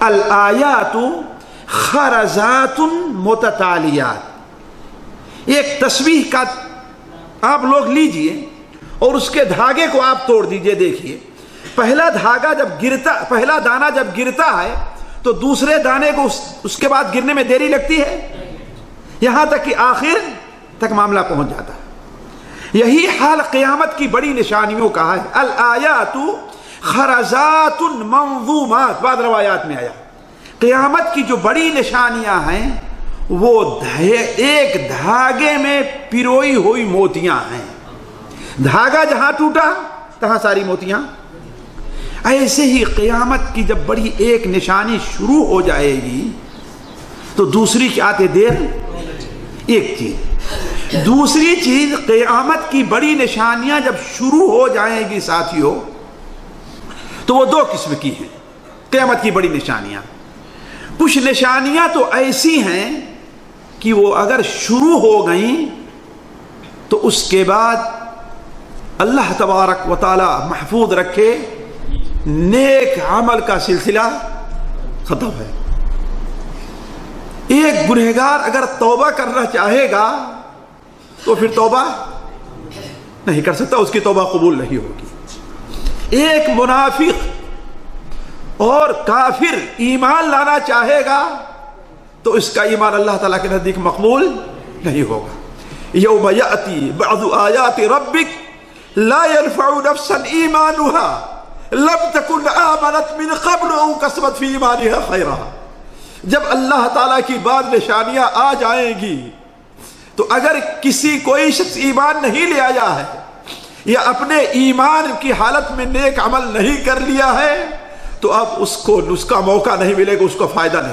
الآیات خرزات متتالیات. ایک تسبیح کا آپ لوگ لیجئے اور اس کے دھاگے کو آپ توڑ دیجئے. دیکھیے پہلا دھاگا جب گرتا، پہلا دانہ جب گرتا ہے تو دوسرے دانے کو اس کے بعد گرنے میں دیری لگتی ہے، یہاں تک کہ آخر تک معاملہ پہنچ جاتا ہے. یہی حال قیامت کی بڑی نشانیوں کا ہے. الآیات خرزات منظومات، بعض روایات میں آیا قیامت کی جو بڑی نشانیاں ہیں وہ ایک دھاگے میں پروئی ہوئی موتیاں ہیں. دھاگا جہاں ٹوٹا تہاں ساری موتیاں. ایسے ہی قیامت کی جب بڑی ایک نشانی شروع ہو جائے گی تو دوسری کی آتے دیر. ایک چیز دوسری چیز، قیامت کی بڑی نشانیاں جب شروع ہو جائیں گی ساتھیوں تو وہ دو قسم کی ہیں. قیامت کی بڑی نشانیاں، کچھ نشانیاں تو ایسی ہیں کہ وہ اگر شروع ہو گئیں تو اس کے بعد اللہ تبارک و تعالی محفوظ رکھے نیک عمل کا سلسلہ ختم ہے. ایک گنہگار اگر توبہ کرنا چاہے گا تو پھر توبہ نہیں کر سکتا، اس کی توبہ قبول نہیں ہوگی. ایک منافق اور کافر ایمان لانا چاہے گا تو اس کا ایمان اللہ تعالیٰ کے نزدیک مقبول نہیں ہوگا. یوم یأتی بعض آیات ربک لا ينفع نفسا ایمانها لم تکن آمنت من قبل او کسبت فی ایمانها خیرا. جب اللہ تعالیٰ کی بعض نشانیاں آ جائیں گی تو اگر کوئی شخص ایمان نہیں لے آیا ہے یا اپنے ایمان کی حالت میں نیک عمل نہیں کر لیا ہے تو اب اس کا موقع نہیں ملے گا، اس کو فائدہ نہیں.